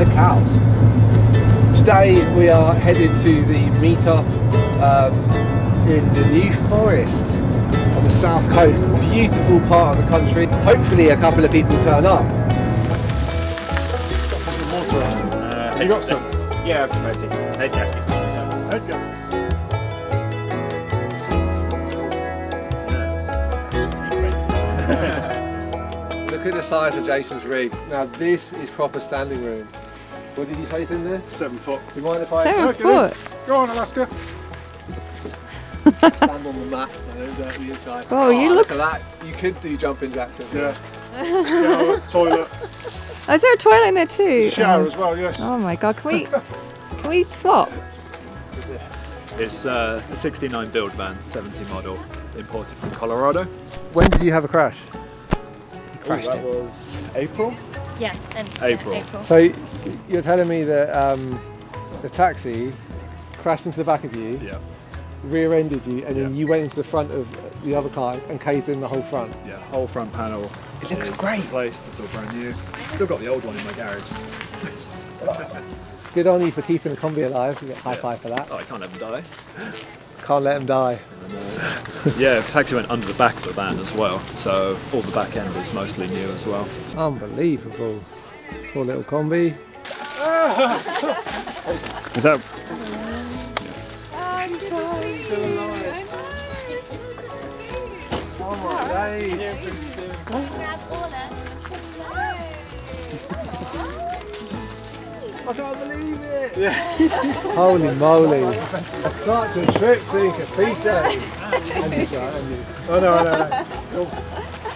the cows. Today we are headed to the meetup in the New Forest on the south coast. Beautiful part of the country. Hopefully a couple of people turn up. You got some? Yeah, I've got it. Head gaskets. Head gaskets. Look at the size of Jason's rig. Now this is proper standing room. What did you say is in there? 7 foot. Do you mind if I 7 foot? Go on, Alaska. stand on the mast though, the inside? Oh, you look at that. You could do jumping jacks in there. Yeah. Toilet. Oh, is there a toilet in there too? Shower as well, yes. Oh my god, can we swap? It's a 69 build van, 70 model, imported from Colorado. When did you have a crash? Crashed that was April? Yeah, April. So you're telling me that the taxi crashed into the back of you, Yeah. rear-ended you, and then you went into the front of the other car and caved in the whole front? Yeah, whole front panel. It looks is great. Replaced, it's all brand new. Still got the old one in my garage. Good on you for keeping the Kombi alive. You get high five for that. Oh, I can't let them die. Can't let them die. And, yeah, the taxi went under the back of the van as well, so all the back end is mostly new as well. Unbelievable. Poor little Kombi. Is that? Oh my days. I can't believe it! Yeah. Holy moly! It's such a trip seeing CoPito! Oh no.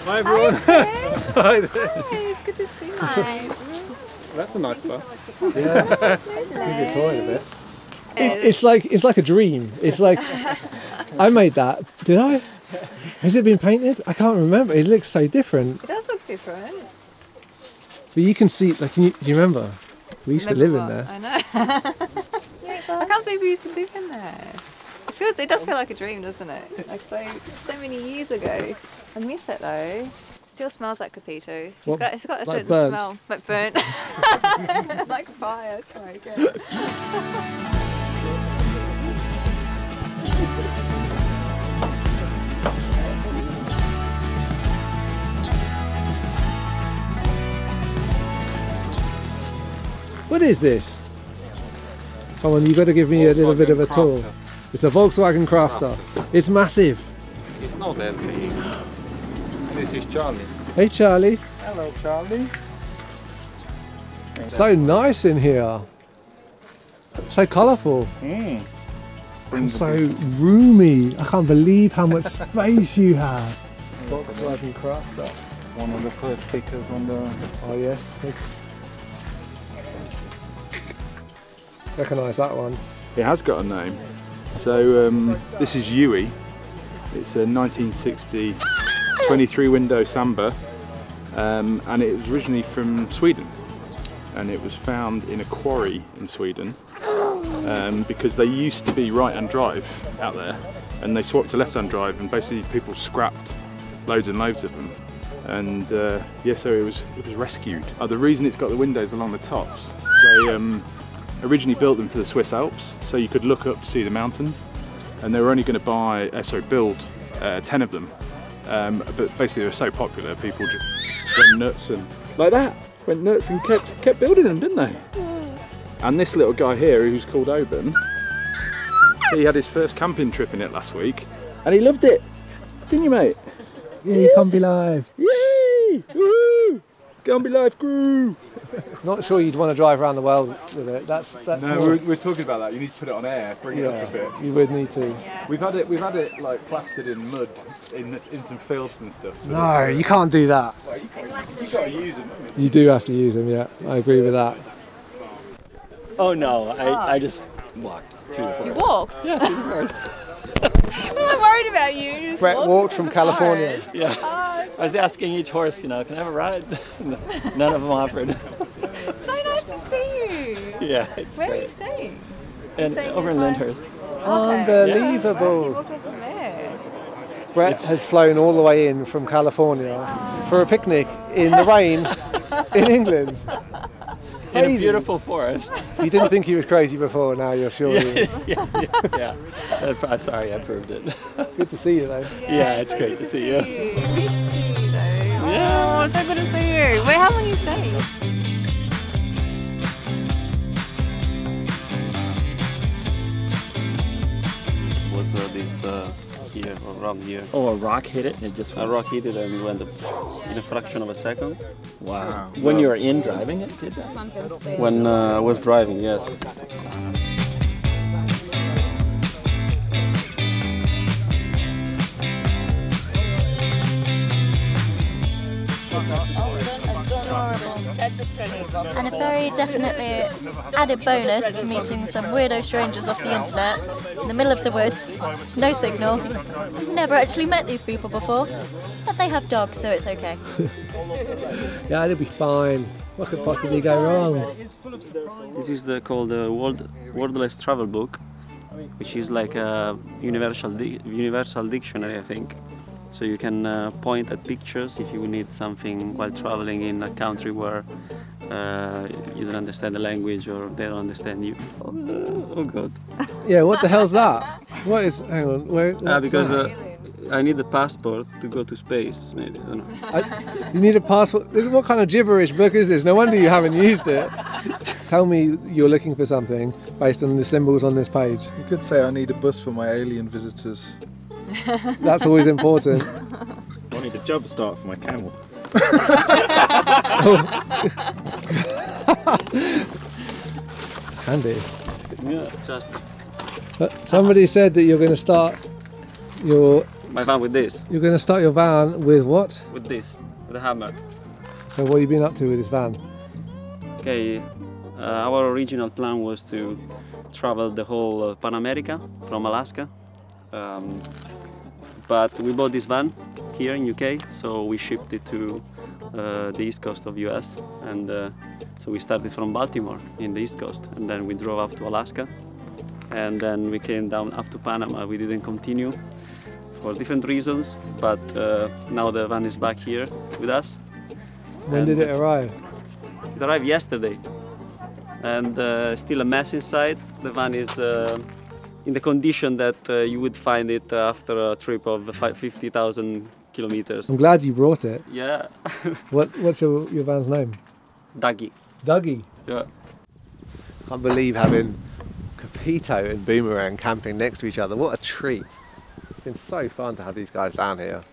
Hi everyone! Hi there! Hi, it's good to see you. Hi. That's a nice bus. Yeah. Move your toy a bit. It's like a dream. It's like I made that. Did I? Has it been painted? I can't remember. It looks so different. It does look different. But you can see, like, do you remember? We used to live in there. I know. I can't believe we used to live in there. It does feel like a dream, doesn't it? Like so many years ago. I miss it though. Still smells like CoPito. It's got a certain smell, like burnt, like fire smoke. Yeah. What is this? Come on, you've got to give me a little bit of a tour. It's a Volkswagen Crafter. It's massive. It's not empty. This is Charlie. Hey Charlie. Hello Charlie. So nice in here. So colourful. And so roomy. I can't believe how much space you have. Volkswagen Crafter. One of the first stickers on the... Oh yes. Recognise that one. It has got a name. So this is Yui. It's a 1960 23 window Samba, and it was originally from Sweden, and it was found in a quarry in Sweden because they used to be right-hand drive out there, and they swapped to left-hand drive, and basically people scrapped loads and loads of them, and yeah, so it was rescued. The reason it's got the windows along the tops, they originally built them for the Swiss Alps, so you could look up to see the mountains, and they were only going to build 10 of them, but basically they were so popular, people just went nuts and kept building them, didn't they? And this little guy here, who's called Oben, he had his first camping trip in it last week, and he loved it, didn't you, mate? Yeah, you can't be live. Yay! Woohoo! Kombi Life Crew! Not sure you'd want to drive around the world with it. That's no, we're talking about that. You need to put it on air, bring it up a bit. You would need to. Yeah. We've had it like plastered in mud in some fields and stuff. No, you can't do that. Well, you got to use them, haven't you? You do have to use them, yeah. I agree with that. Oh no, I just walked through the forest. You walked? Yeah, through the forest. Well, I'm worried about you. You just Brett walked from California. Yeah. I was asking each horse, you know, can I have a ride? None of them offered. So nice to see you. Yeah, it's Where great. are you staying? And over in Lyndhurst. Unbelievable. You walked away from there. Brett has flown all the way in from California for a picnic in the rain in England. crazy. In a beautiful forest. You didn't think he was crazy before, now you're sure he is. Yeah. Sorry, I proved it. Good to see you though. Yeah, it's great to see you. Missed you though. Yeah. Oh, so good to see you. Wait, how long you staying? Was this here, around here. Oh, a rock hit it and it just A rock hit it and went in a fraction of a second. Wow. When you were in driving it, did that? When I was driving, yes. And a very definitely added bonus to meeting some weirdo strangers off the internet in the middle of the woods, no signal. Never actually met these people before, but they have dogs, so it's okay. Yeah, it'll be fine. What could possibly go wrong? This is called the Wordless Travel Book, which is like a universal dictionary, I think. So you can point at pictures if you need something while traveling in a country where you don't understand the language or they don't understand you. Oh God. Yeah, what the hell's that? What is, hang on, what's because that? I need a passport to go to space, maybe, I don't know. You need a passport? What kind of gibberish book is this? No wonder you haven't used it. Tell me you're looking for something based on the symbols on this page. You could say I need a bus for my alien visitors. That's always important. I need a jump start for my camel. Handy. Yeah, just Somebody said that you're going to start your my van with this. You're going to start your van with what? With this, with a hammer. So what have you been up to with this van? Okay, our original plan was to travel the whole Pan America from Alaska. But we bought this van here in UK, so we shipped it to the east coast of US, and so we started from Baltimore in the east coast, and then we drove up to Alaska, and then we came down up to Panama. We didn't continue for different reasons, but now the van is back here with us. When did it arrive? It arrived yesterday, and still a mess inside. The van is in the condition that you would find it after a trip of 50,000 kilometers. I'm glad you brought it. Yeah. What's your van's name? Dougie. Dougie? Yeah. Can't believe having CoPito and Boomerang camping next to each other. What a treat. It's been so fun to have these guys down here.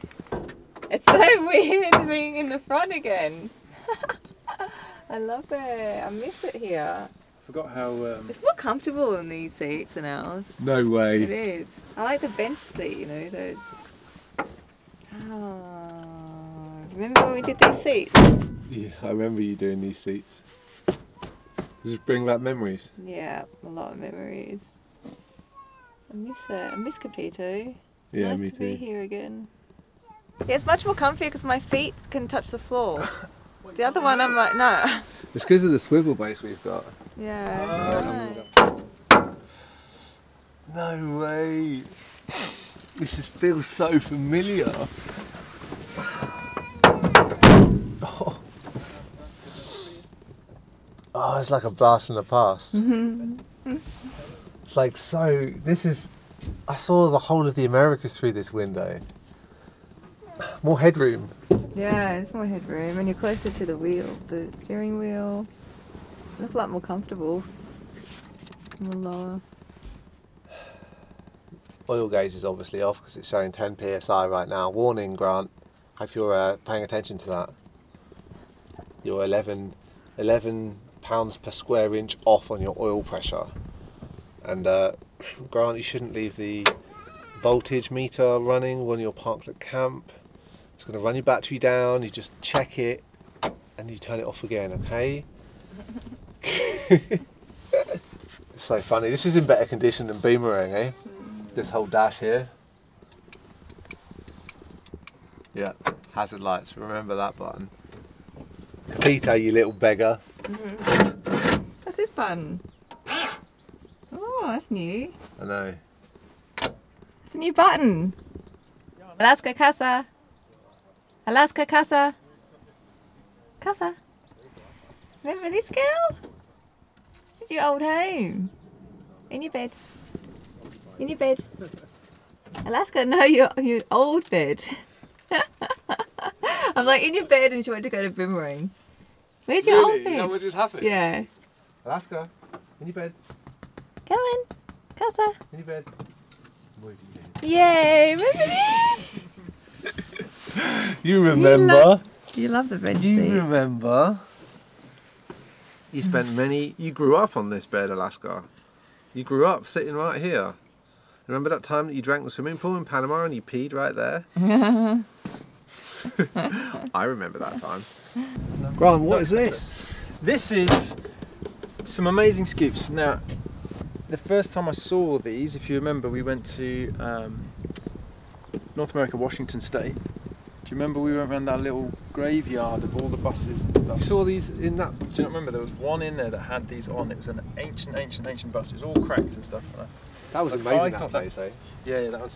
It's so weird being in the front again. I love it. I miss it here. Forgot how it's more comfortable in these seats than ours. No way. It is. I like the bench seat, you know. The... Oh, remember when we did these seats? Yeah, I remember you doing these seats. Does this bring back memories? Yeah, a lot of memories. I miss it. I miss CoPito. Yeah, nice me to too. be here again. Yeah, it's much more comfy because my feet can touch the floor. The other one, I'm like, no. It's because of the swivel base we've got. Yeah. No way. This feels so familiar. Oh, it's like a blast from the past. It's like I saw the whole of the Americas through this window. More headroom. Yeah, it's more headroom and you're closer to the wheel, the steering wheel. It's a lot more comfortable. More lower. Oil gauge is obviously off because it's showing 10 psi right now. Warning, Grant. Hope you're paying attention to that. You're 11 pounds per square inch off on your oil pressure. And Grant, you shouldn't leave the voltage meter running when you're parked at camp. It's going to run your battery down. You just check it and you turn it off again, okay? It's so funny. This is in better condition than Boomerang, eh? This whole dash here. Yeah, hazard lights. Remember that button. CoPito, you little beggar. What's this button? Oh, that's new. I know. It's a new button. Alaska Casa. Alaska Casa. Casa. Remember this girl? your old home. In your bed. In your bed. Alaska, no, your old bed. I'm like, in your bed, and she wanted to go to Boomerang. Where's your old bed? Is that what just happened? Yeah. Alaska, in your bed. Come in. Casa. In your bed. Yay, You remember? You love the bench seat. You remember? You spent you grew up on this bed, Alaska. You grew up sitting right here. Remember that time that you drank the swimming pool in Panama and you peed right there? I remember that time. Grant, what is this? This is some amazing scoops. Now, the first time I saw these, if you remember, we went to North America, Washington State. Do you remember we went around that little graveyard of all the buses and stuff? You saw these in that? Do you not remember? There was one in there that had these on. It was an ancient bus. It was all cracked and stuff. That was amazing, that place, eh? Yeah, that was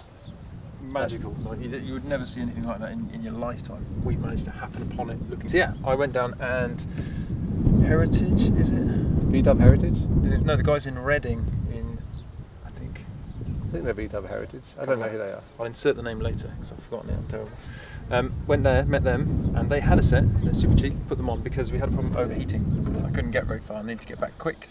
magical. Like you would never see anything like that in your lifetime. We managed to happen upon it looking. So yeah, I went down and Heritage, is it? VW Heritage? No, the guys in Reading I think they're VW Heritage. I don't know who they are. I'll insert the name later because I've forgotten it. I'm terrible. Went there, met them, and they had a set. They're super cheap. Put them on because we had a problem overheating. I couldn't get very far. I needed to get back quick.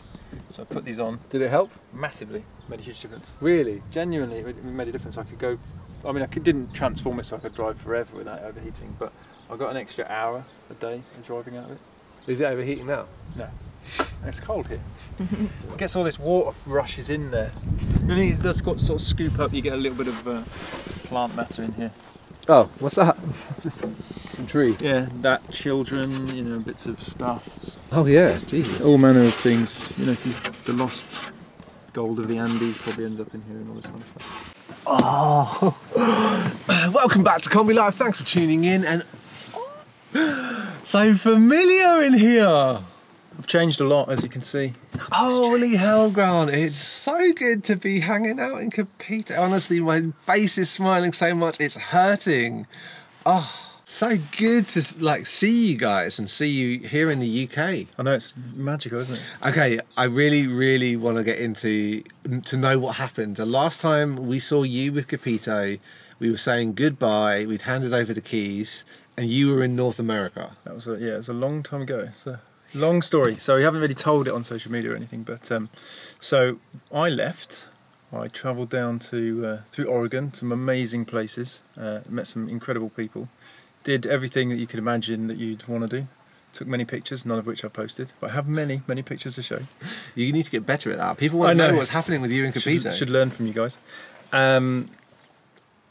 So I put these on. Did it help? Massively. Made a huge difference. Really? Genuinely, it made a difference. I could go, I mean, didn't transform it so I could drive forever without overheating, but I got an extra hour a day of driving out of it. Is it overheating now? No. It's cold here. It gets all this water rushes in there. And it does sort of scoop up, you get a little bit of plant matter in here. Oh, what's that? Just some tree. Yeah, that children, you know, bits of stuff. Oh yeah, Jesus. All manner of things. You know, the lost gold of the Andes probably ends up in here and all this kind of stuff. Oh, welcome back to Kombi Live. Thanks for tuning in. And so familiar in here. I've changed a lot, as you can see. Holy hell, Grant, it's so good to be hanging out in CoPito. Honestly, my face is smiling so much, it's hurting. Oh, so good to like see you guys and see you here in the UK. I know, it's magical, isn't it? Okay, I really want to get to know what happened. The last time we saw you with CoPito, we were saying goodbye, we'd handed over the keys, and you were in North America. That was it was a long time ago. It's a long story, so we haven't really told it on social media or anything, but so I left. I travelled down to through Oregon, some amazing places, met some incredible people, did everything that you could imagine that you'd want to do, took many pictures, none of which I posted, but I have many pictures to show. You need to get better at that. People want to know what's happening with you and CoPito. Should learn from you guys. Annie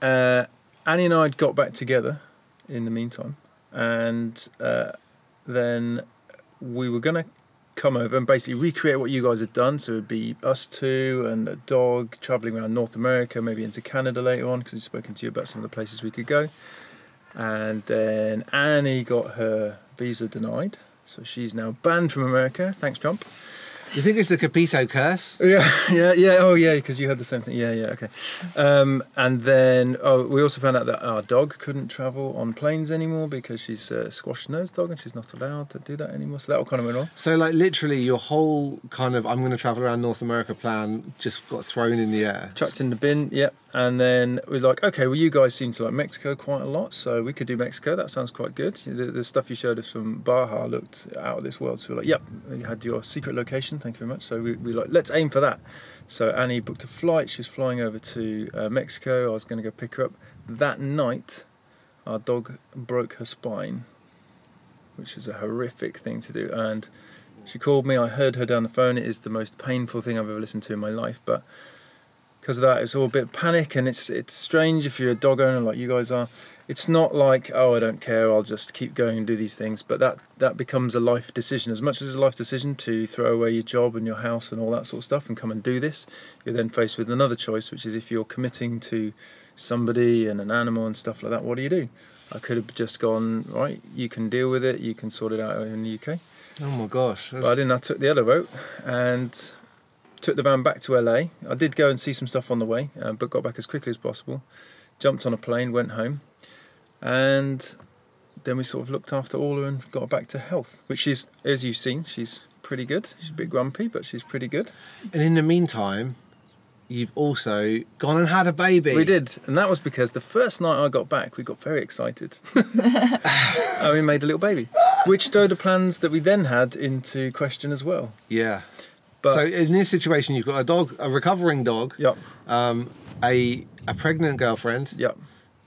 and I had got back together in the meantime, and then we were going to come over and basically recreate what you guys had done. So it would be us two and a dog travelling around North America, maybe into Canada later on, because we've spoken to you about some of the places we could go. And then Annie got her visa denied, so she's now banned from America. Thanks, Trump. Do you think it's the CoPito curse? Yeah. Oh, yeah, because you had the same thing. Yeah, okay. And then we also found out that our dog couldn't travel on planes anymore because she's a squash-nosed dog and she's not allowed to do that anymore. So that all kind of went on. So, like, literally, your whole kind of I'm going to travel around North America plan just got thrown in the air. Chucked in the bin. Yep. And then we're like, okay, well, you guys seem to like Mexico quite a lot, so we could do Mexico. That sounds quite good. The stuff you showed us from Baja looked out of this world. So we're like, yep, you had your secret location. Thank you very much. So we like, let's aim for that. So Annie booked a flight. She was flying over to Mexico. I was going to go pick her up. That night, our dog broke her spine, which is a horrific thing to do. And she called me. I heard her down the phone. It is the most painful thing I've ever listened to in my life. But because of that, it's all a bit of panic, and it's strange if you're a dog owner like you guys are. It's not like, oh, I don't care, I'll just keep going and do these things, but that becomes a life decision. As much as it's a life decision to throw away your job and your house and all that sort of stuff and come and do this, you're then faced with another choice, which is if you're committing to somebody and an animal and stuff like that, what do? I could have just gone, right, you can deal with it, you can sort it out in the UK. Oh my gosh. But I didn't, I took the other route and took the van back to LA. I did go and see some stuff on the way, but got back as quickly as possible. Jumped on a plane, went home, and then we sort of looked after Orla and got her back to health, which is, as you've seen, she's pretty good. She's a bit grumpy, but she's pretty good. And in the meantime, you've also gone and had a baby. We did, and that was because the first night I got back, we got very excited. And we made a little baby, which threw the plans that we then had into question as well. Yeah. But so in this situation, you've got a dog, a recovering dog, yep. A pregnant girlfriend, yep.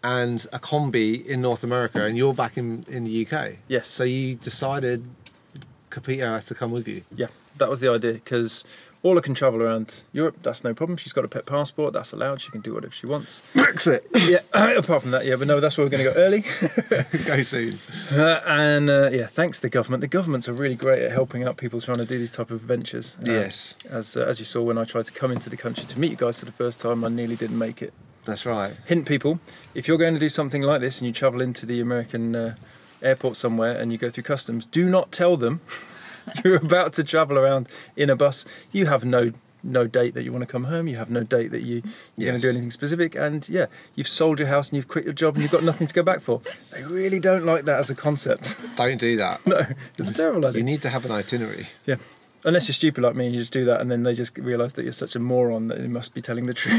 and a Kombi in North America, and you're back in the UK. Yes. So you decided CoPito has to come with you. Yeah, that was the idea, because Orla can travel around Europe, that's no problem. She's got a pet passport, that's allowed. She can do whatever she wants. Brexit! Yeah, apart from that, yeah, but no, that's where we're going to go early. Go soon. Yeah, thanks to the government. The governments are really great at helping out people trying to do these type of ventures. Yes. As you saw when I tried to come into the country to meet you guys for the first time, I nearly didn't make it. That's right. Hint people, if you're going to do something like this and you travel into the American airport somewhere and you go through customs, do not tell them you're about to travel around in a bus. You have no date that you want to come home. You have no date that you're going to do anything specific. And yeah, you've sold your house and you've quit your job and you've got nothing to go back for. They really don't like that as a concept. Don't do that. No, it's a terrible idea. You need to have an itinerary. Yeah. Unless you're stupid like me and you just do that and then they just realise that you're such a moron that you must be telling the truth.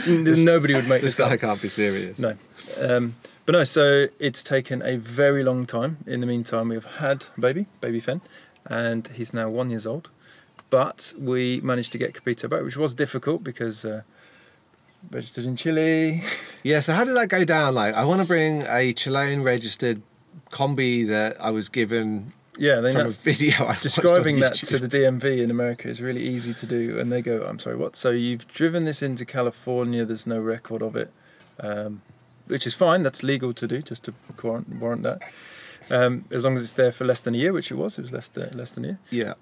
Nobody would make this up. I can't be serious. No. But no, so it's taken a very long time. In the meantime, we've had a baby Fen, and he's now 1 year old. But we managed to get CoPito back, which was difficult because registered in Chile. Yeah, so how did that go down? Like, I want to bring a Chilean registered Kombi that I was given from a video. Describing that to the DMV in America is really easy to do, and they go, I'm sorry, what? So you've driven this into California, there's no record of it. Which is fine, that's legal to do, just to warrant that. As long as it's there for less than a year, which it was less than a year. Yeah.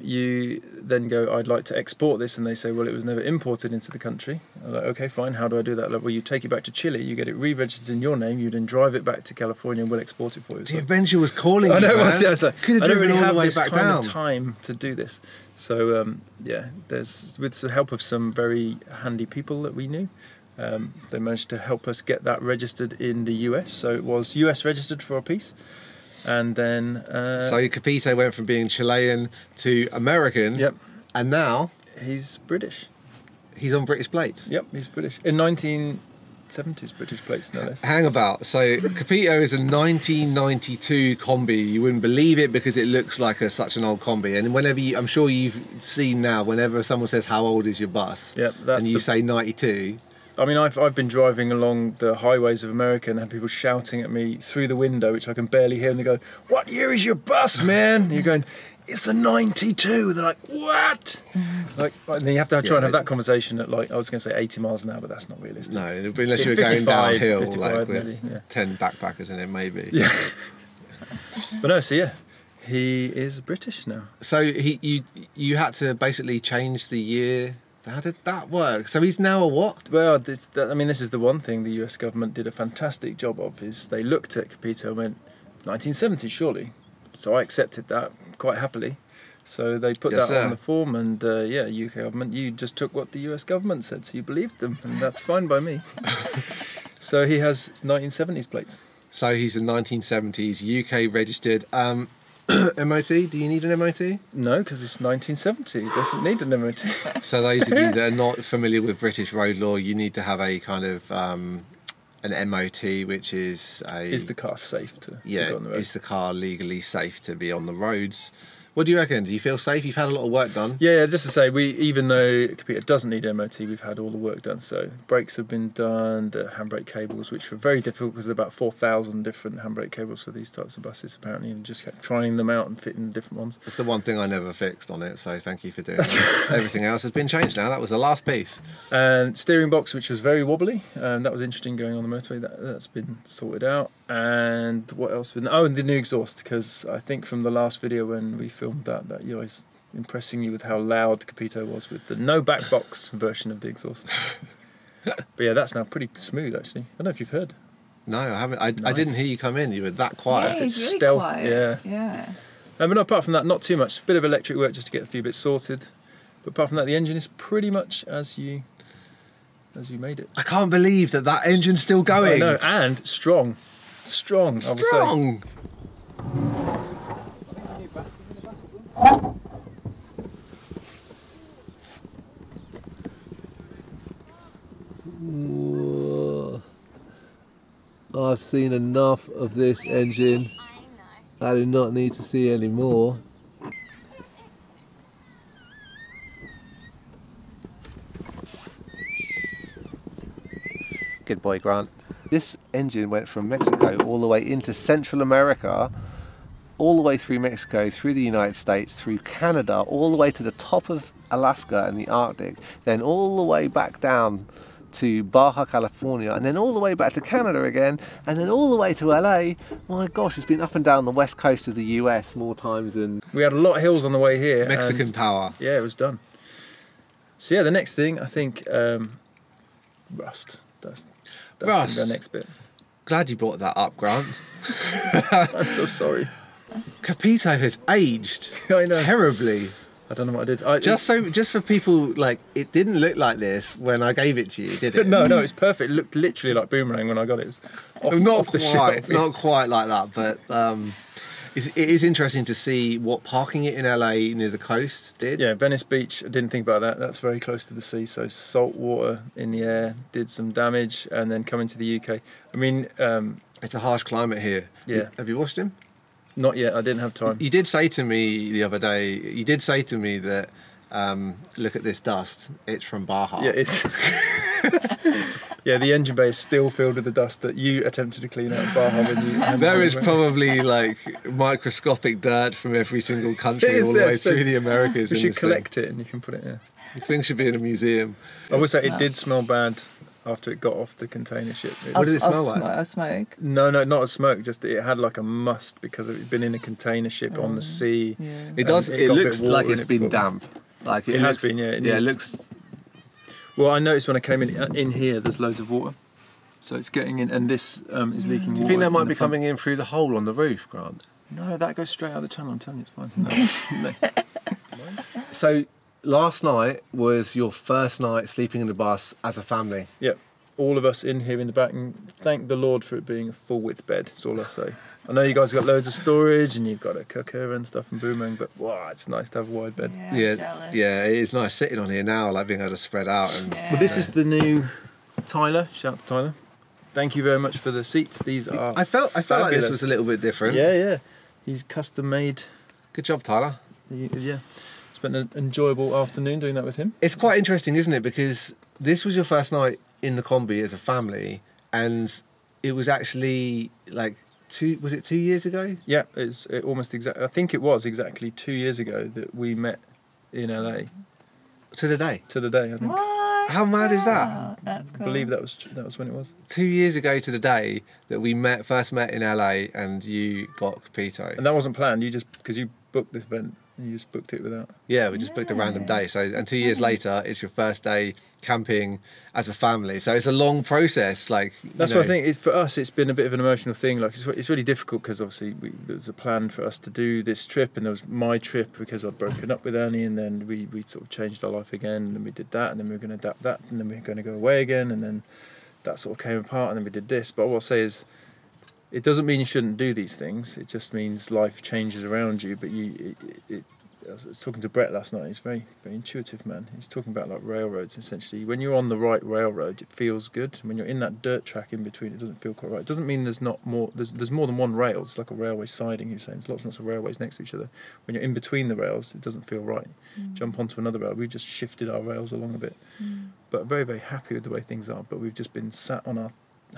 You then go, I'd like to export this, and they say, well, it was never imported into the country. I'm like, okay, fine, how do I do that? Like, well, you take it back to Chile, you get it re-registered in your name, you then drive it back to California and we'll export it for you. The adventure was calling you, I know, man. I was like, could have I don't driven really all have the way this back kind down. of time to do this. So, yeah, there's with the help of some very handy people that we knew, they managed to help us get that registered in the US. So it was US registered for a piece. And then... so CoPito went from being Chilean to American. Yep. And now... He's British. He's on British plates. Yep, he's British. In 1970s British plates, no less. Hang about. So CoPito is a 1992 Kombi. You wouldn't believe it because it looks like such an old Kombi. And whenever I'm sure you've seen now, whenever someone says, how old is your bus? Yep, and you say 92... I mean, I've been driving along the highways of America and had people shouting at me through the window, which I can barely hear, and they go, what year is your bus, man? And you're going, it's the 92. They're like, what? Like, and then you have to try and have that conversation at, like, I was going to say 80 miles an hour, but that's not realistic. No, unless you're going downhill, like with maybe, 10 backpackers in it, maybe. Yeah. But no, so yeah, he is British now. So you had to basically change the year. How did that work? So he's now a what? Well, I mean, this is the one thing the US government did a fantastic job of, is they looked at CoPito and went, 1970, surely. So I accepted that quite happily. So they put that on the form, and yeah, UK government, you just took what the US government said, so you believed them, and that's fine by me. So he has 1970s plates. So he's a 1970s UK registered. MOT? Do you need an MOT? No, because it's 1970. It doesn't need an MOT. So those of you that are not familiar with British road law, you need to have a kind of an MOT, which is Is the car safe to go on the road? Is the car legally safe to be on the roads? What do you reckon? Do you feel safe? You've had a lot of work done. Yeah, just to say, even though CoPito doesn't need MOT, we've had all the work done. So brakes have been done, the handbrake cables, which were very difficult because there are about 4,000 different handbrake cables for these types of buses, apparently, and just kept trying them out and fitting different ones. It's the one thing I never fixed on it, so thank you for doing that. Everything else has been changed now. That was the last piece. And steering box, which was very wobbly, that was interesting going on the motorway. That's been sorted out. And what else? Oh, and the new exhaust, because I think from the last video when we filmed that you guys impressing you with how loud CoPito was with the no back box version of the exhaust. But yeah, that's now pretty smooth actually. I don't know if you've heard. No, I haven't. I didn't hear you come in. You were that quiet. Yeah, It's really stealth. quiet. Yeah. But apart from that, not too much. A bit of electric work just to get a few bits sorted. But apart from that, the engine is pretty much as you made it. I can't believe that engine's still going. I know, and strong. Strong, I would say. I've seen enough of this engine. I do not need to see any more. Good boy, Grant. This engine went from Mexico all the way into Central America, all the way through Mexico, through the United States, through Canada, all the way to the top of Alaska and the Arctic, then all the way back down to Baja California, and then all the way back to Canada again, and then all the way to LA. My gosh, it's been up and down the west coast of the US more times than... We had a lot of hills on the way here. Mexican power. Yeah, it was done. So yeah, the next thing, I think, rust. That's gonna be the next bit. Glad you brought that up, Grant. I'm so sorry. CoPito has aged I know. terribly. I don't know what I did. Just for people, like, it didn't look like this when I gave it to you, did it? No, it's perfect. It looked literally like Boomerang when I got it. It was off the shelf. Not quite like that, but it is interesting to see what parking it in LA near the coast did. Yeah, Venice Beach, I didn't think about that. That's very close to the sea, so salt water in the air did some damage, and then coming to the UK. I mean... it's a harsh climate here. Yeah. Have you watched him? Not yet, I didn't have time. You did say to me the other day, that look at this dust, it's from Baja. Yeah, it's... yeah, the engine bay is still filled with the dust that you attempted to clean out of Baja when you... There is probably like microscopic dirt from every single country all the way through the Americas. We should collect it and you can put it in. The thing should be in a museum. I would say it did smell bad after it got off the container ship. What did it smell like? Of smoke? No, not of smoke, just it had like a must because it had been in a container ship on the sea. Yeah. It does, it looks like it's been damp. Like it has been, yeah. It looks... Well, I noticed when I came in here, there's loads of water. So it's getting in, and this is leaking water. Do you think that might be coming in through the hole on the roof, Grant? No, that goes straight out of the channel, I'm telling you, it's fine. No. So, last night was your first night sleeping in the bus as a family? Yep. All of us in here in the back, and thank the Lord for it being a full width bed, that's all I say. I know you guys got loads of storage and you've got a cooker and stuff and Boomerang, but wow, it's nice to have a wide bed. Yeah, it is nice sitting on here now, like being able to spread out. And, Well, this is the new Tyler, shout out to Tyler. Thank you very much for the seats, these are I felt like this was a little bit different. Yeah, he's custom made. Good job, Tyler. Yeah, spent an enjoyable afternoon doing that with him. It's quite interesting, isn't it, because this was your first night in the Kombi as a family, and it was actually like 2 years ago? Yeah, it's almost exactly, I think it was exactly 2 years ago that we met in LA. To the day? To the day, I think. What? How mad is that? That's cool. I believe that was when it was. 2 years ago to the day that we first met in LA, and you got CoPito. And that wasn't planned, you just, because you booked this event, you just booked it without. Yeah, we just booked a random day. So, and 2 years later, it's your first day camping as a family. So it's a long process. Like that's what I think. For us, it's been a bit of an emotional thing. Like it's really difficult because obviously there was a plan for us to do this trip, and there was my trip because I'd broken up with Annie, and then we sort of changed our life again, and then we did that, and then we were going to adapt that, and then we were going to go away again, and then that sort of came apart, and then we did this. But what I'll say is, it doesn't mean you shouldn't do these things. It just means life changes around you. But I was talking to Brett last night. He's a very, very intuitive man. He's talking about like railroads. Essentially, when you're on the right railroad, it feels good. When you're in that dirt track in between, it doesn't feel quite right. It doesn't mean there's not more. There's more than one rail. It's like a railway siding. You're saying there's lots and lots of railways next to each other. When you're in between the rails, it doesn't feel right. Jump onto another rail. We've just shifted our rails along a bit, but very, very happy with the way things are. But we've just been sat on our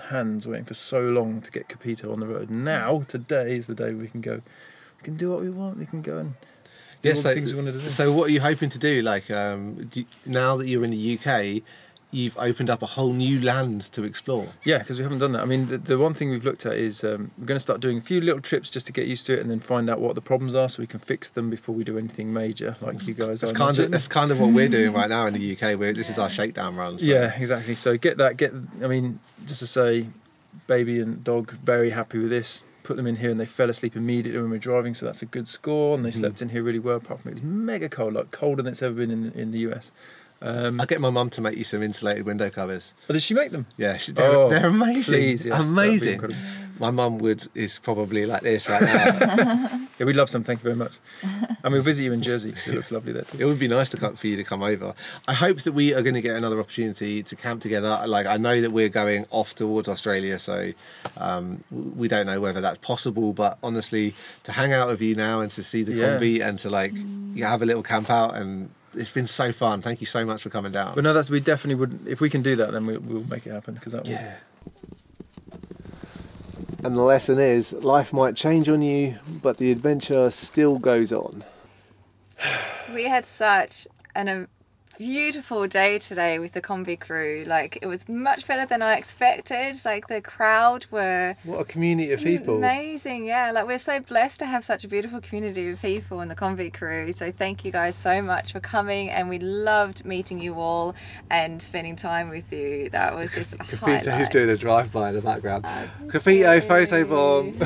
hands waiting for so long to get CoPito on the road. Now, today is the day we can go. We can do what we want. We can go and do all the things we wanted to do. So what are you hoping to do? Like now that you're in the UK, you've opened up a whole new land to explore. Yeah, because we haven't done that. I mean, the one thing we've looked at is we're going to start doing a few little trips just to get used to it, and then find out what the problems are so we can fix them before we do anything major, like you guys. That's kind of what we're doing right now in the UK. This is our shakedown run. So. Yeah, exactly. So I mean, just to say, baby and dog very happy with this. Put them in here and they fell asleep immediately when we were driving, so that's a good score. And they slept in here really well, apart from it was mega cold, like colder than it's ever been in the US. I'll get my mum to make you some insulated window covers. Oh, did she make them? Yeah, they're amazing. Please, yes, amazing. My mum is probably like this right now. Yeah, we'd love some, thank you very much. And we'll visit you in Jersey, because it looks lovely there too. It would be nice for you to come over. I hope that we are going to get another opportunity to camp together. Like, I know that we're going off towards Australia, so we don't know whether that's possible, but honestly, to hang out with you now and to see the Kombi and to like have a little camp out, and it's been so fun. Thank you so much for coming down. But no, we definitely would, if we can do that, then we'll make it happen, because that will... And the lesson is, life might change on you, but the adventure still goes on. We had such a beautiful day today with the Kombi Crew. Like, it was much better than I expected. Like, the crowd were... What a community of people. Amazing, yeah. Like, we're so blessed to have such a beautiful community of people in the Kombi Crew. So thank you guys so much for coming, and we loved meeting you all and spending time with you. That was just a highlight. CoPito's doing a drive-by in the background. CoPito photo bomb.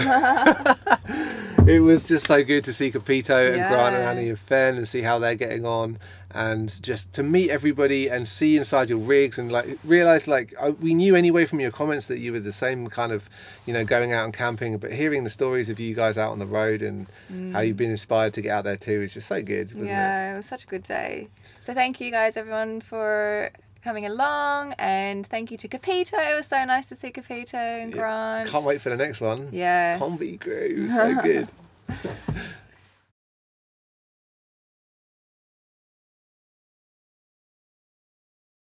It was just so good to see CoPito and Grant and Annie and Fen and see how they're getting on, and just to meet everybody and see inside your rigs and like realize, like, we knew anyway from your comments that you were the same kind of, you know, going out and camping, but hearing the stories of you guys out on the road and how you've been inspired to get out there too is just so good, wasn't it? It was such a good day. So thank you guys, everyone, for coming along, and thank you to CoPito. It was so nice to see CoPito and Grant. Can't wait for the next one. Yeah. Kombi Crew, so good.